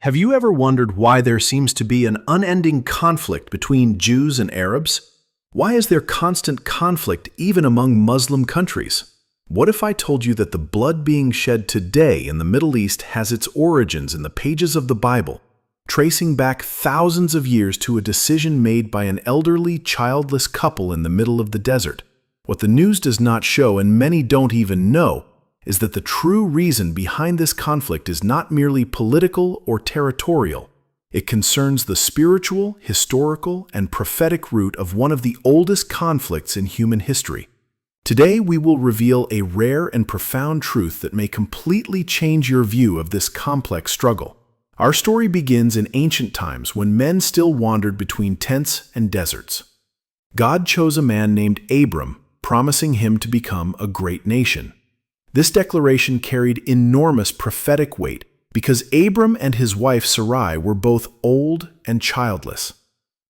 Have you ever wondered why there seems to be an unending conflict between Jews and Arabs? Why is there constant conflict even among Muslim countries? What if I told you that the blood being shed today in the Middle East has its origins in the pages of the Bible, tracing back thousands of years to a decision made by an elderly, childless couple in the middle of the desert? What the news does not show, and many don't even know, is that the true reason behind this conflict is not merely political or territorial. It concerns the spiritual, historical, and prophetic root of one of the oldest conflicts in human history. Today, we will reveal a rare and profound truth that may completely change your view of this complex struggle. Our story begins in ancient times when men still wandered between tents and deserts. God chose a man named Abram, promising him to become a great nation. This declaration carried enormous prophetic weight because Abram and his wife Sarai were both old and childless.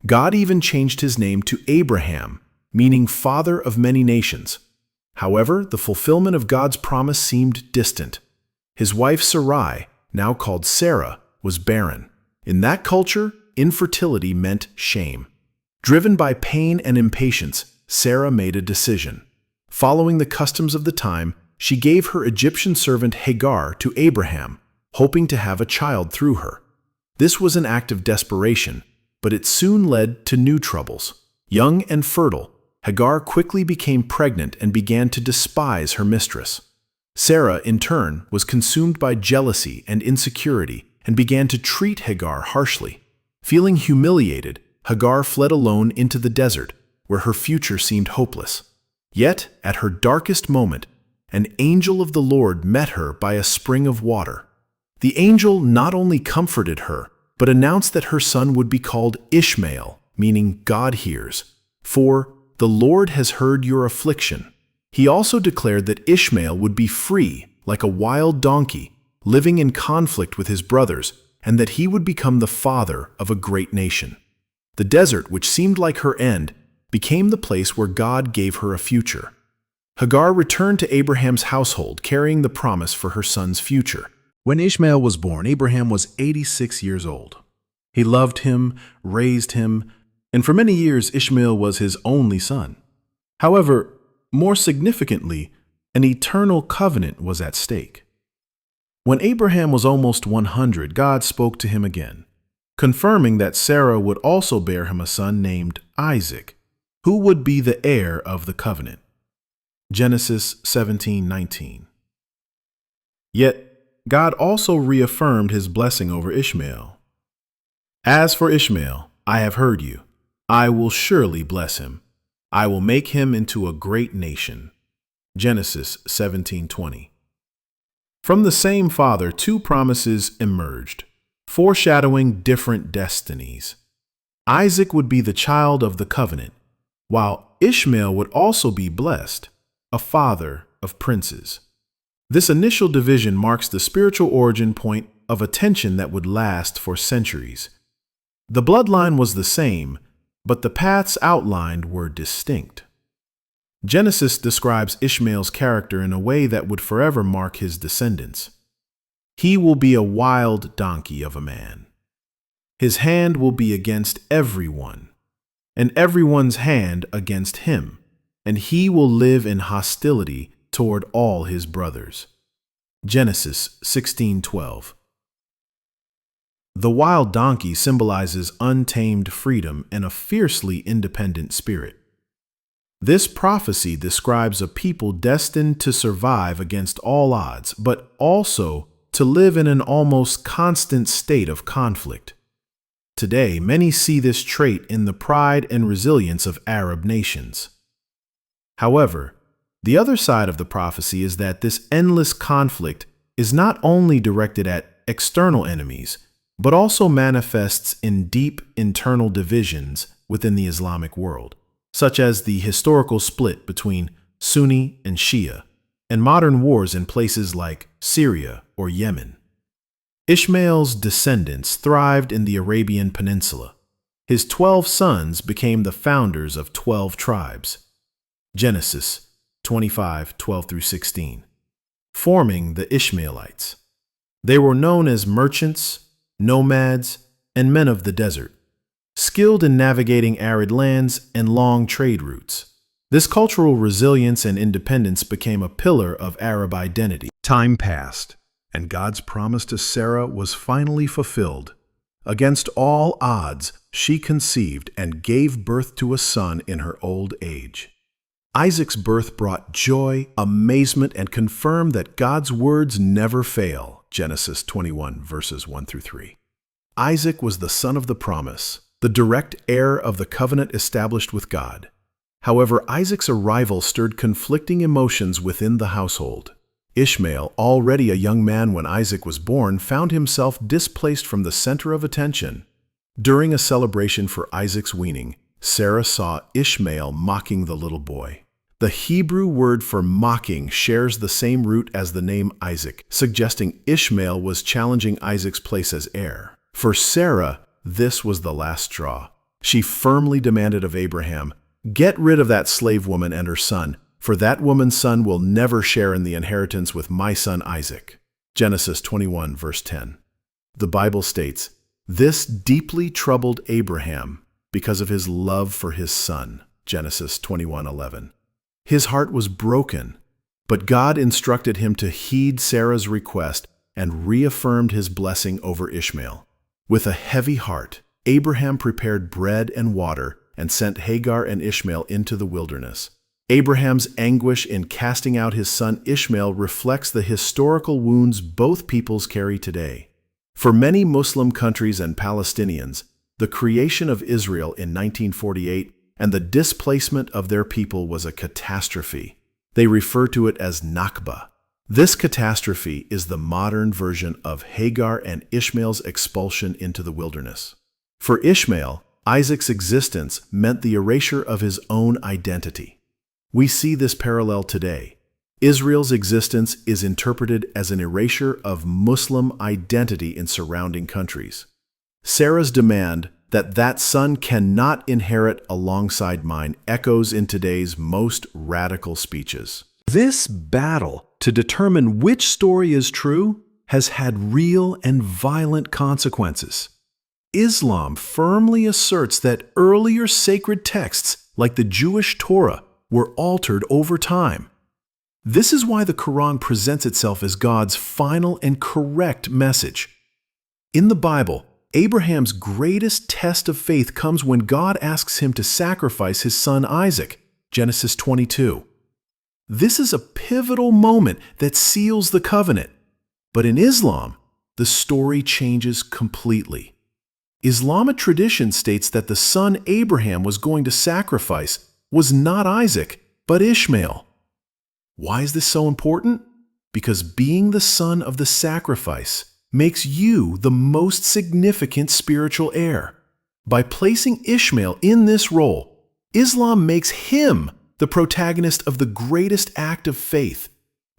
God even changed his name to Abraham, meaning father of many nations. However, the fulfillment of God's promise seemed distant. His wife Sarai, now called Sarah, was barren. In that culture, infertility meant shame. Driven by pain and impatience, Sarah made a decision. Following the customs of the time, she gave her Egyptian servant Hagar to Abraham, hoping to have a child through her. This was an act of desperation, but it soon led to new troubles. Young and fertile, Hagar quickly became pregnant and began to despise her mistress. Sarah, in turn, was consumed by jealousy and insecurity and began to treat Hagar harshly. Feeling humiliated, Hagar fled alone into the desert, where her future seemed hopeless. Yet, at her darkest moment, an angel of the Lord met her by a spring of water. The angel not only comforted her, but announced that her son would be called Ishmael, meaning God hears. For the Lord has heard your affliction. He also declared that Ishmael would be free, like a wild donkey, living in conflict with his brothers, and that he would become the father of a great nation. The desert, which seemed like her end, became the place where God gave her a future. Hagar returned to Abraham's household, carrying the promise for her son's future. When Ishmael was born, Abraham was 86 years old. He loved him, raised him, and for many years Ishmael was his only son. However, more significantly, an eternal covenant was at stake. When Abraham was almost 100, God spoke to him again, confirming that Sarah would also bear him a son named Isaac, who would be the heir of the covenant. Genesis 17:19. Yet, God also reaffirmed his blessing over Ishmael. As for Ishmael, I have heard you. I will surely bless him. I will make him into a great nation. Genesis 17:20. From the same father, two promises emerged, foreshadowing different destinies. Isaac would be the child of the covenant, while Ishmael would also be blessed, a father of princes. This initial division marks the spiritual origin point of a tension that would last for centuries. The bloodline was the same, but the paths outlined were distinct. Genesis describes Ishmael's character in a way that would forever mark his descendants. He will be a wild donkey of a man. His hand will be against everyone, and everyone's hand against him, and he will live in hostility toward all his brothers. Genesis 16:12. The wild donkey symbolizes untamed freedom and a fiercely independent spirit. This prophecy describes a people destined to survive against all odds, but also to live in an almost constant state of conflict. Today, many see this trait in the pride and resilience of Arab nations. However, the other side of the prophecy is that this endless conflict is not only directed at external enemies, but also manifests in deep internal divisions within the Islamic world, such as the historical split between Sunni and Shia, and modern wars in places like Syria or Yemen. Ishmael's descendants thrived in the Arabian Peninsula. His 12 sons became the founders of 12 tribes. Genesis 25:12-16, forming the Ishmaelites. They were known as merchants, nomads, and men of the desert, skilled in navigating arid lands and long trade routes. This cultural resilience and independence became a pillar of Arab identity. Time passed, and God's promise to Sarah was finally fulfilled. Against all odds, she conceived and gave birth to a son in her old age. Isaac's birth brought joy, amazement, and confirmed that God's words never fail. Genesis 21, verses 1 through 3. Isaac was the son of the promise, the direct heir of the covenant established with God. However, Isaac's arrival stirred conflicting emotions within the household. Ishmael, already a young man when Isaac was born, found himself displaced from the center of attention. During a celebration for Isaac's weaning, Sarah saw Ishmael mocking the little boy. The Hebrew word for mocking shares the same root as the name Isaac, suggesting Ishmael was challenging Isaac's place as heir. For Sarah, this was the last straw. She firmly demanded of Abraham, "Get rid of that slave woman and her son, for that woman's son will never share in the inheritance with my son Isaac." Genesis 21, verse 10. The Bible states, "This deeply troubled Abraham because of his love for his son." Genesis 21:11. His heart was broken, but God instructed him to heed Sarah's request and reaffirmed his blessing over Ishmael. With a heavy heart, Abraham prepared bread and water and sent Hagar and Ishmael into the wilderness. Abraham's anguish in casting out his son Ishmael reflects the historical wounds both peoples carry today. For many Muslim countries and Palestinians, the creation of Israel in 1948 and the displacement of their people was a catastrophe. They refer to it as Nakba. This catastrophe is the modern version of Hagar and Ishmael's expulsion into the wilderness. For Ishmael, Isaac's existence meant the erasure of his own identity. We see this parallel today. Israel's existence is interpreted as an erasure of Muslim identity in surrounding countries. Sarah's demand that son cannot inherit alongside mine echoes in today's most radical speeches. This battle to determine which story is true has had real and violent consequences. Islam firmly asserts that earlier sacred texts, like the Jewish Torah, were altered over time. This is why the Quran presents itself as God's final and correct message. In the Bible, Abraham's greatest test of faith comes when God asks him to sacrifice his son Isaac, Genesis 22. This is a pivotal moment that seals the covenant. But in Islam, the story changes completely. Islamic tradition states that the son Abraham was going to sacrifice was not Isaac, but Ishmael. Why is this so important? Because being the son of the sacrifice makes you the most significant spiritual heir. By placing Ishmael in this role, Islam makes him the protagonist of the greatest act of faith,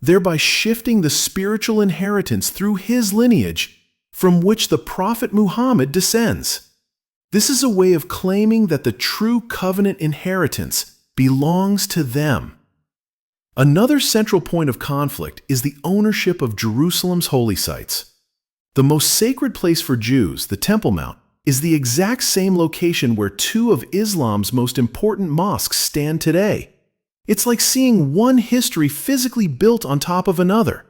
thereby shifting the spiritual inheritance through his lineage from which the Prophet Muhammad descends. This is a way of claiming that the true covenant inheritance belongs to them. Another central point of conflict is the ownership of Jerusalem's holy sites. The most sacred place for Jews, the Temple Mount, is the exact same location where two of Islam's most important mosques stand today. It's like seeing one history physically built on top of another.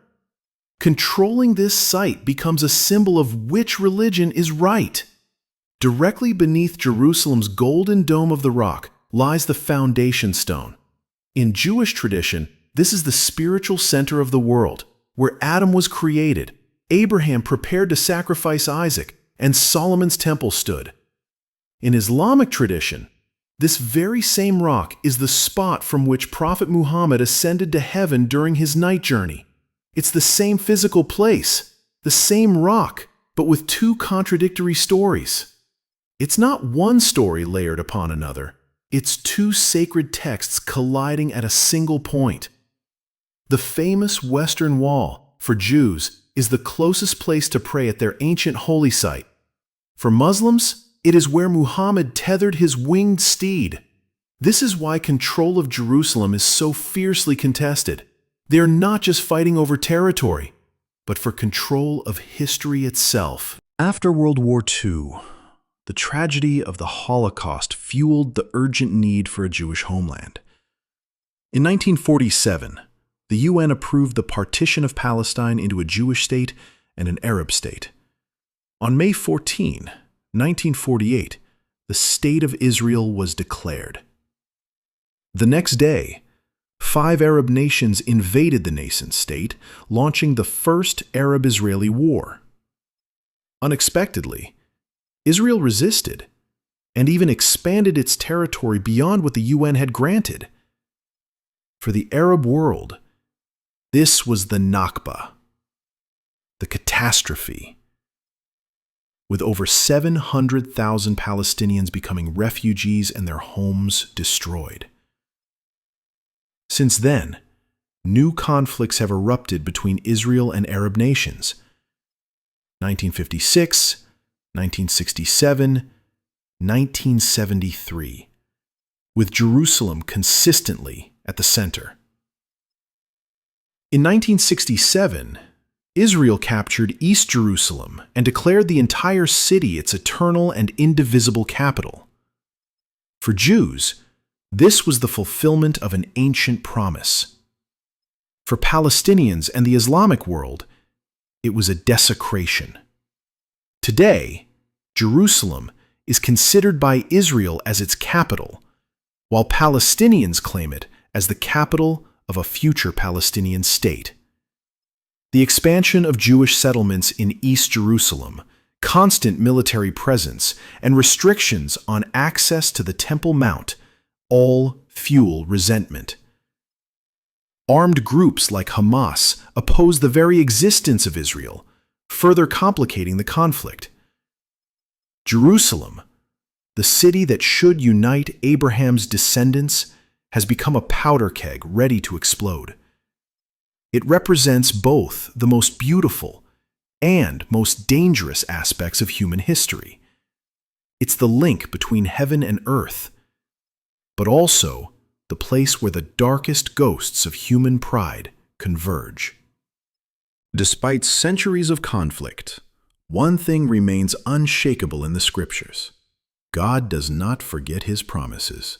Controlling this site becomes a symbol of which religion is right. Directly beneath Jerusalem's golden dome of the rock lies the foundation stone. In Jewish tradition, this is the spiritual center of the world, where Adam was created, Abraham prepared to sacrifice Isaac, and Solomon's temple stood. In Islamic tradition, this very same rock is the spot from which Prophet Muhammad ascended to heaven during his night journey. It's the same physical place, the same rock, but with two contradictory stories. It's not one story layered upon another. It's two sacred texts colliding at a single point. The famous Western Wall, for Jews, is the closest place to pray at their ancient holy site. For Muslims, it is where Muhammad tethered his winged steed. This is why control of Jerusalem is so fiercely contested. They are not just fighting over territory, but for control of history itself. After World War II, the tragedy of the Holocaust fueled the urgent need for a Jewish homeland. In 1947, the UN approved the partition of Palestine into a Jewish state and an Arab state. On May 14, 1948, the State of Israel was declared. The next day, 5 Arab nations invaded the nascent state, launching the First Arab-Israeli War. Unexpectedly, Israel resisted and even expanded its territory beyond what the UN had granted. For the Arab world, this was the Nakba, the catastrophe, with over 700,000 Palestinians becoming refugees and their homes destroyed. Since then, new conflicts have erupted between Israel and Arab nations. 1956, 1967, 1973, with Jerusalem consistently at the center. In 1967, Israel captured East Jerusalem and declared the entire city its eternal and indivisible capital. For Jews, this was the fulfillment of an ancient promise. For Palestinians and the Islamic world, it was a desecration. Today, Jerusalem is considered by Israel as its capital, while Palestinians claim it as the capital of a future Palestinian state. The expansion of Jewish settlements in East Jerusalem, constant military presence, and restrictions on access to the Temple Mount all fuel resentment. Armed groups like Hamas oppose the very existence of Israel, further complicating the conflict. Jerusalem, the city that should unite Abraham's descendants, has become a powder keg ready to explode. It represents both the most beautiful and most dangerous aspects of human history. It's the link between heaven and earth, but also the place where the darkest ghosts of human pride converge. Despite centuries of conflict, one thing remains unshakable in the Scriptures. God does not forget His promises.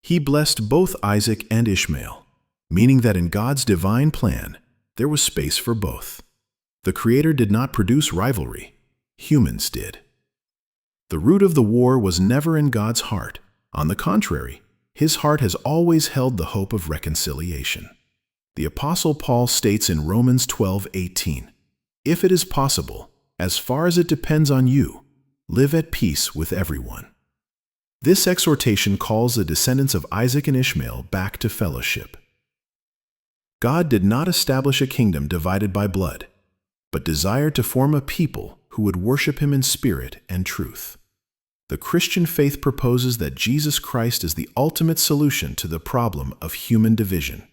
He blessed both Isaac and Ishmael, meaning that in God's divine plan, there was space for both. The Creator did not produce rivalry. Humans did. The root of the war was never in God's heart. On the contrary, His heart has always held the hope of reconciliation. The Apostle Paul states in Romans 12:18, "If it is possible, as far as it depends on you, live at peace with everyone." This exhortation calls the descendants of Isaac and Ishmael back to fellowship. God did not establish a kingdom divided by blood, but desired to form a people who would worship Him in spirit and truth. The Christian faith proposes that Jesus Christ is the ultimate solution to the problem of human division.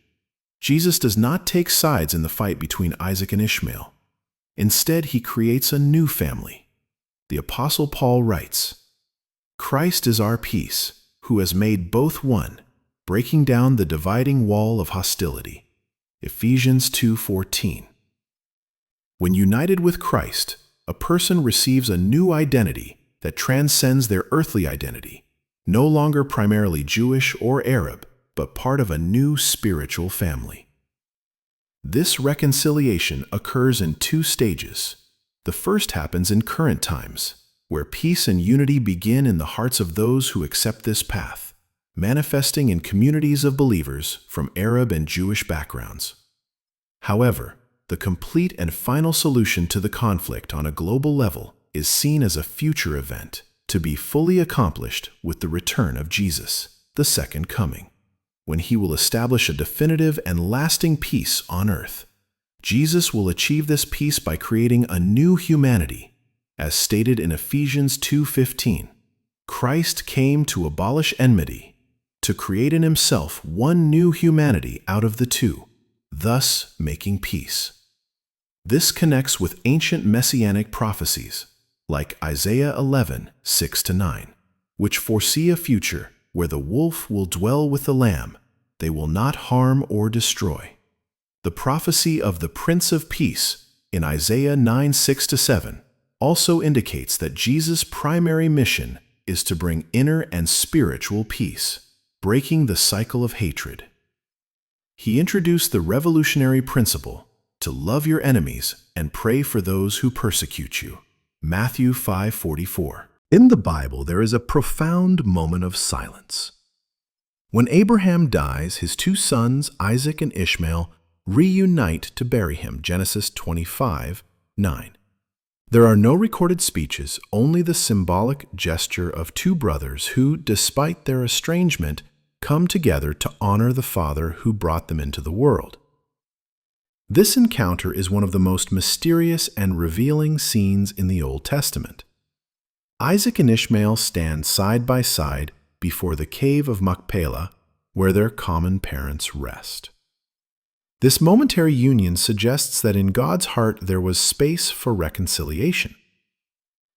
Jesus does not take sides in the fight between Isaac and Ishmael. Instead, He creates a new family. The Apostle Paul writes, "Christ is our peace, who has made both one, breaking down the dividing wall of hostility." Ephesians 2:14. When united with Christ, a person receives a new identity that transcends their earthly identity, no longer primarily Jewish or Arab, but part of a new spiritual family. This reconciliation occurs in 2 stages. The first happens in current times, where peace and unity begin in the hearts of those who accept this path, manifesting in communities of believers from Arab and Jewish backgrounds. However, the complete and final solution to the conflict on a global level is seen as a future event, to be fully accomplished with the return of Jesus, the second coming, when He will establish a definitive and lasting peace on earth. Jesus will achieve this peace by creating a new humanity, as stated in Ephesians 2:15. Christ came to abolish enmity, to create in Himself one new humanity out of the two, thus making peace. This connects with ancient messianic prophecies, like Isaiah 11:6-9, which foresee a future where the wolf will dwell with the lamb, they will not harm or destroy. The prophecy of the Prince of Peace in Isaiah 9:6-7 also indicates that Jesus' primary mission is to bring inner and spiritual peace, breaking the cycle of hatred. He introduced the revolutionary principle to love your enemies and pray for those who persecute you. Matthew 5:44. In the Bible, there is a profound moment of silence. When Abraham dies, his two sons, Isaac and Ishmael, reunite to bury him. Genesis 25:9. There are no recorded speeches, only the symbolic gesture of two brothers who, despite their estrangement, come together to honor the father who brought them into the world. This encounter is one of the most mysterious and revealing scenes in the Old Testament. Isaac and Ishmael stand side by side before the cave of Machpelah, where their common parents rest. This momentary union suggests that in God's heart there was space for reconciliation.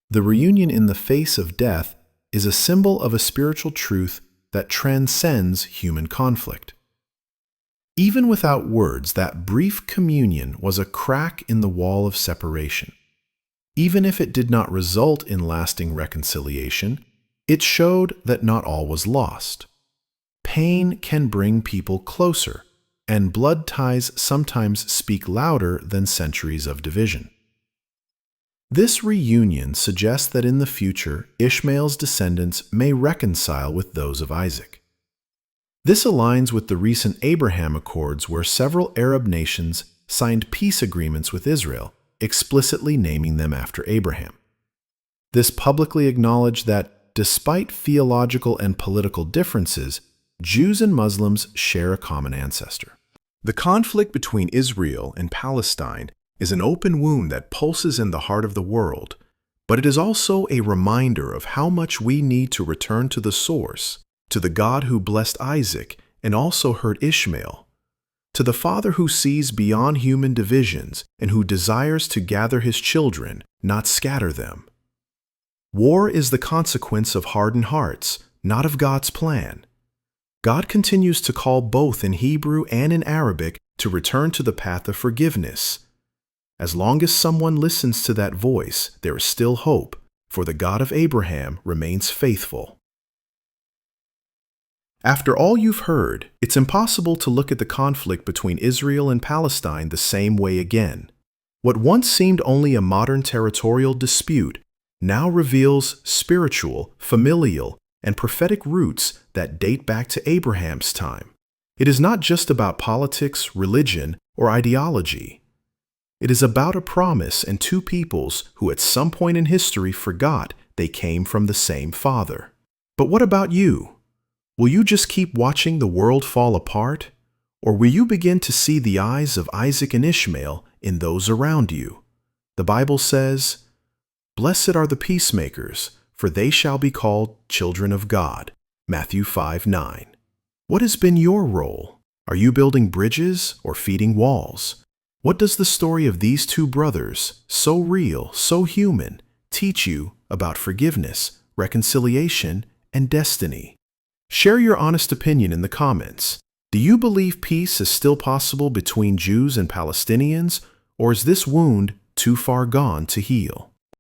The reunion in the face of death is a symbol of a spiritual truth that transcends human conflict. Even without words, that brief communion was a crack in the wall of separation. Even if it did not result in lasting reconciliation, it showed that not all was lost. Pain can bring people closer, and blood ties sometimes speak louder than centuries of division. This reunion suggests that in the future, Ishmael's descendants may reconcile with those of Isaac. This aligns with the recent Abraham Accords, where several Arab nations signed peace agreements with Israel, explicitly naming them after Abraham. This publicly acknowledged that, despite theological and political differences, Jews and Muslims share a common ancestor. The conflict between Israel and Palestine is an open wound that pulses in the heart of the world, but it is also a reminder of how much we need to return to the source, to the God who blessed Isaac and also hurt Ishmael, to the Father who sees beyond human divisions and who desires to gather his children, not scatter them. War is the consequence of hardened hearts, not of God's plan. God continues to call both in Hebrew and in Arabic to return to the path of forgiveness. As long as someone listens to that voice, there is still hope, for the God of Abraham remains faithful. After all you've heard, it's impossible to look at the conflict between Israel and Palestine the same way again. What once seemed only a modern territorial dispute now reveals spiritual, familial, and prophetic roots that date back to Abraham's time. It is not just about politics, religion, or ideology. It is about a promise and two peoples who at some point in history forgot they came from the same Father. But what about you? Will you just keep watching the world fall apart? Or will you begin to see the eyes of Isaac and Ishmael in those around you? The Bible says, "Blessed are the peacemakers, for they shall be called children of God." Matthew 5:9. What has been your role? Are you building bridges or feeding walls? What does the story of these two brothers, so real, so human, teach you about forgiveness, reconciliation, and destiny? Share your honest opinion in the comments. Do you believe peace is still possible between Jews and Palestinians, or is this wound too far gone to heal?